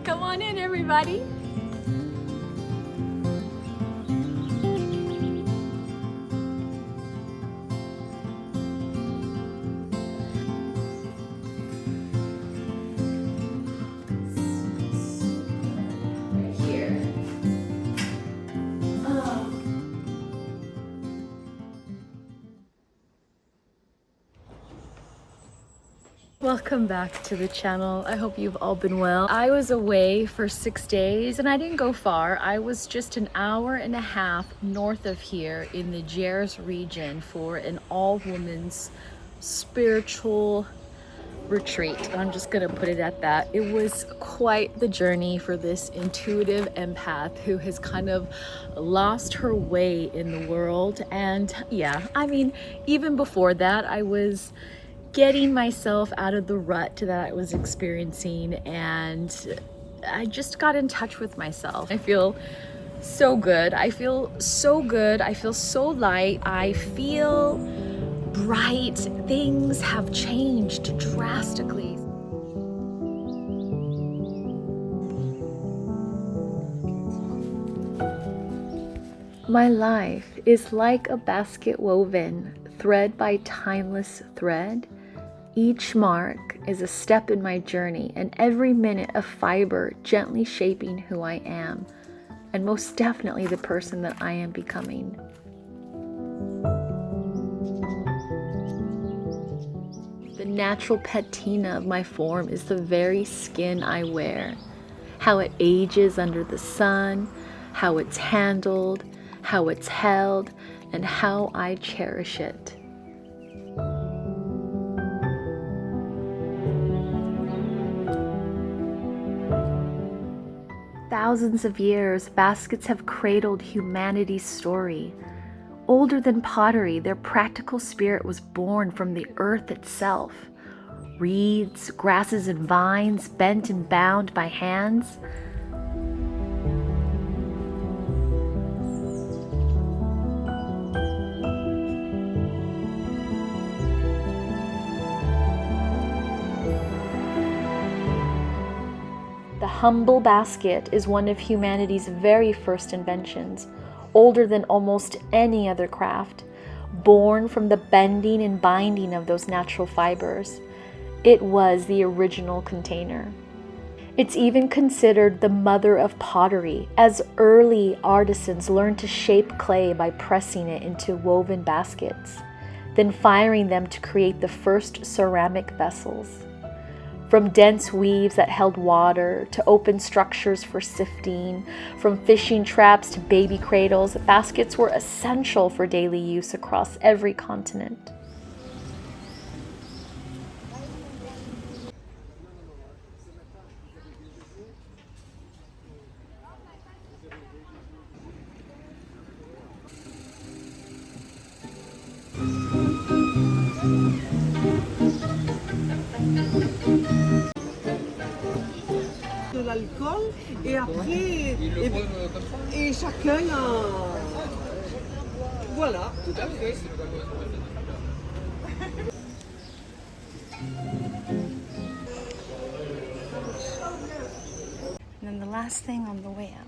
Come on in, everybody. Right here. Welcome back to the channel. I hope you've all been well. I was away for 6 days and I didn't go far. I was just an hour and a half north of here in the Gers region for an all-women's spiritual retreat. I'm just gonna put it at that. It was quite the journey for this intuitive empath who has kind of lost her way in the world. And yeah, I mean, even before that, I was getting myself out of the rut that I was experiencing, and I just got in touch with myself. I feel so good. I feel so good. I feel so light. I feel bright. Things have changed drastically. My life is like a basket woven, thread by timeless thread. Each mark is a step in my journey, and every minute a fiber gently shaping who I am, and most definitely the person that I am becoming. The natural patina of my form is the very skin I wear. How it ages under the sun, how it's handled, how it's held, and how I cherish it. Thousands of years, baskets have cradled humanity's story. Older than pottery, their practical spirit was born from the earth itself. Reeds, grasses, and vines bent and bound by hands. The humble basket is one of humanity's very first inventions, older than almost any other craft, born from the bending and binding of those natural fibers. It was the original container. It's even considered the mother of pottery, as early artisans learned to shape clay by pressing it into woven baskets, then firing them to create the first ceramic vessels. From dense weaves that held water to open structures for sifting, from fishing traps to baby cradles, baskets were essential for daily use across every continent. De l'alcool et après et chacun a voilà tout à fait. And then the last thing on the way out.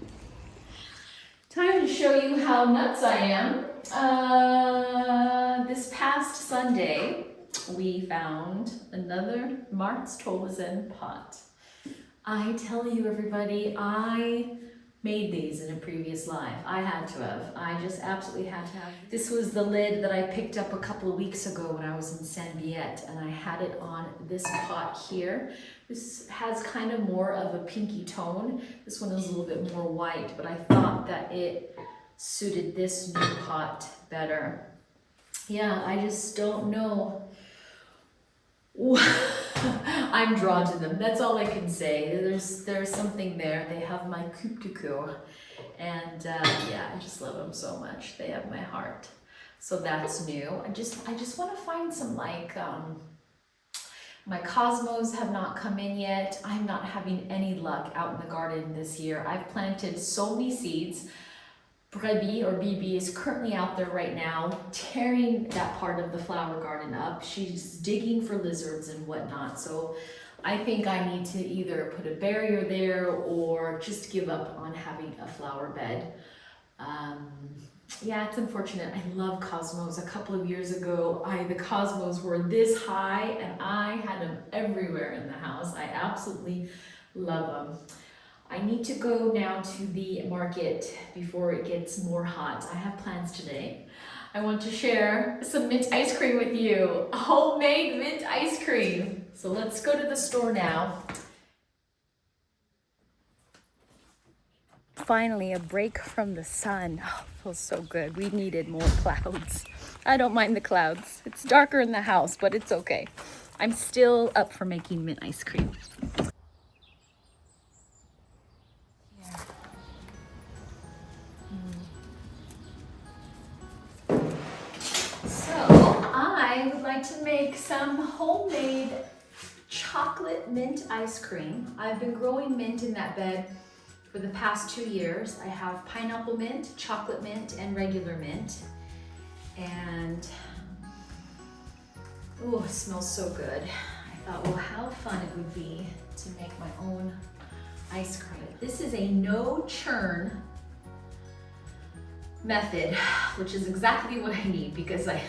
Time to show you how nuts I am. This past Sunday, we found another Marktolsen pot. I tell you, everybody, I made these in a previous life. I had to have. I just absolutely had to have. This was the lid that I picked up a couple of weeks ago when I was in Saint-Viet, and I had it on this pot here. This has kind of more of a pinky tone. This one is a little bit more white, but I thought that it suited this new pot better. Yeah, I just don't know. I'm drawn to them. That's all I can say. There's something there. They have my coup de coeur, and yeah, I just love them so much. They have my heart. So that's new. I just want to find some like my cosmos have not come in yet. I'm not having any luck out in the garden this year. I've planted so many seeds. Brebis, or BB, is currently out there right now tearing that part of the flower garden up. She's digging for lizards and whatnot. So I think I need to either put a barrier there or just give up on having a flower bed. Yeah, it's unfortunate. I love cosmos. A couple of years ago, the cosmos were this high and I had them everywhere in the house. I absolutely love them. I need to go now to the market before it gets more hot. I have plans today. I want to share some mint ice cream with you. Homemade mint ice cream. So let's go to the store now. Finally, a break from the sun. Oh, feels so good. We needed more clouds. I don't mind the clouds. It's darker in the house, but it's okay. I'm still up for making mint ice cream. So I would like to make some homemade chocolate mint ice cream. I've been growing mint in that bed for the past 2 years. I have pineapple mint, chocolate mint, and regular mint. And, oh, it smells so good. I thought, well, how fun it would be to make my own ice cream. This is a no-churn method, which is exactly what I need because I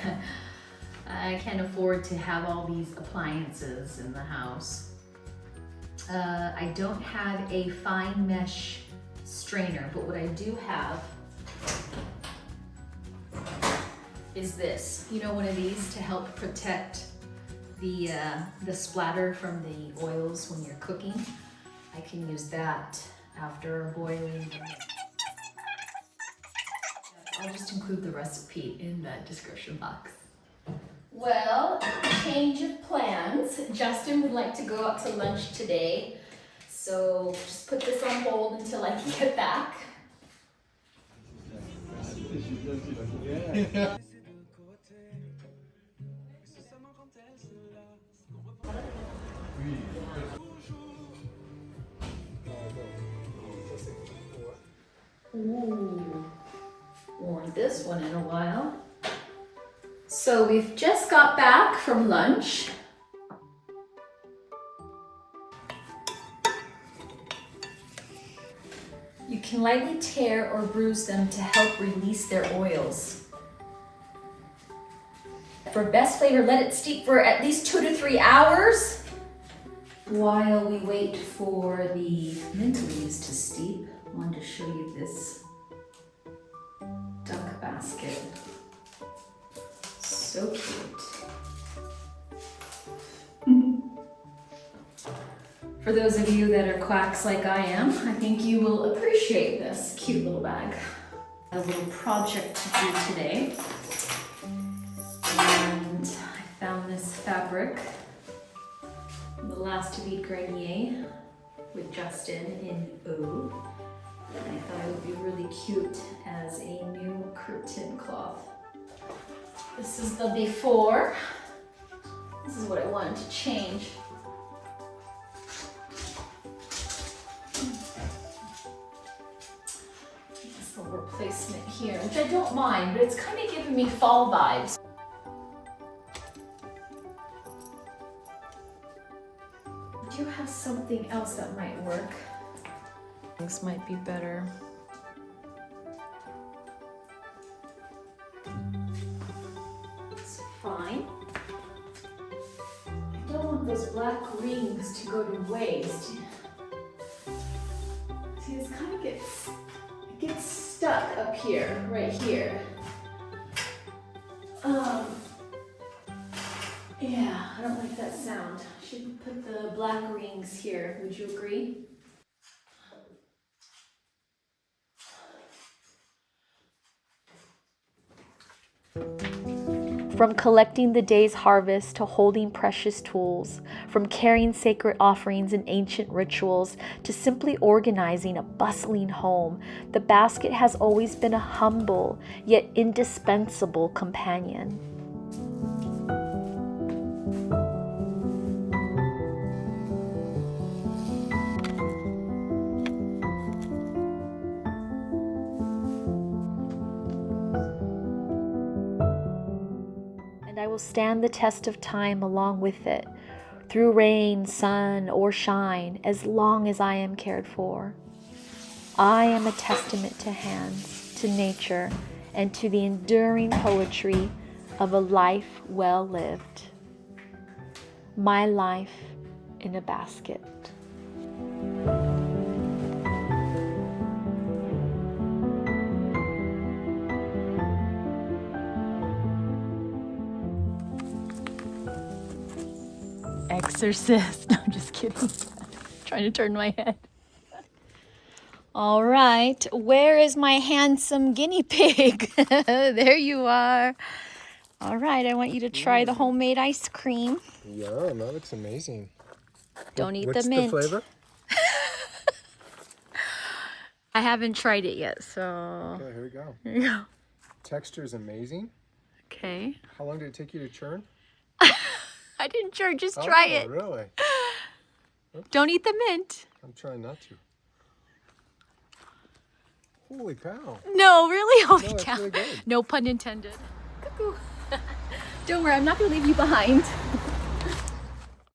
can't afford to have all these appliances in the house. I don't have a fine mesh strainer, but what I do have is this. You know, one of these to help protect the splatter from the oils when you're cooking. I can use that after boiling. I'll just include the recipe in the description box. Well, change of plans. Justin would like to go out to lunch today, so just put this on hold until I can get back. Ooh, worn this one in a while. So we've just got back from lunch. You can lightly tear or bruise them to help release their oils. For best flavor, let it steep for at least 2 to 3 hours. While we wait for the mint leaves to steep, I wanted to show you this duck basket. So cute. For those of you that are quacks like I am, I think you will appreciate this cute little bag. A little project to do today. And I found this fabric, the last to beat grenier with Justin in O. And I thought it would be really cute as a new curtain cloth. This is the before. This is what I wanted to change. This little replacement here, which I don't mind, but it's kind of giving me fall vibes. Do you have something else that might work? Things might be better. It's fine. I don't want those black rings to go to waste. See, this kind of gets stuck up here, right here. Yeah, I don't like that sound. I should put the black rings here. Would you agree? From collecting the day's harvest to holding precious tools, from carrying sacred offerings and ancient rituals to simply organizing a bustling home, the basket has always been a humble yet indispensable companion. I will stand the test of time along with it, through rain, sun, or shine, as long as I am cared for. I am a testament to hands, to nature, and to the enduring poetry of a life well lived. My life in a basket. Exorcist. No, I'm just kidding. Trying to turn my head. All right, where is my handsome guinea pig? There you are. All right, I want you to try the homemade ice cream. Yum, that looks amazing. Don't eat What's the mint. the flavor? I haven't tried it yet, so Okay, here we go. here you go. Texture is amazing. Okay. How long did it take you to churn? I didn't churn, just try it. Really? Don't eat the mint. I'm trying not to. Holy cow. No, really? Holy No, it's cow. really good. No pun intended. Cuckoo. Don't worry, I'm not going to leave you behind.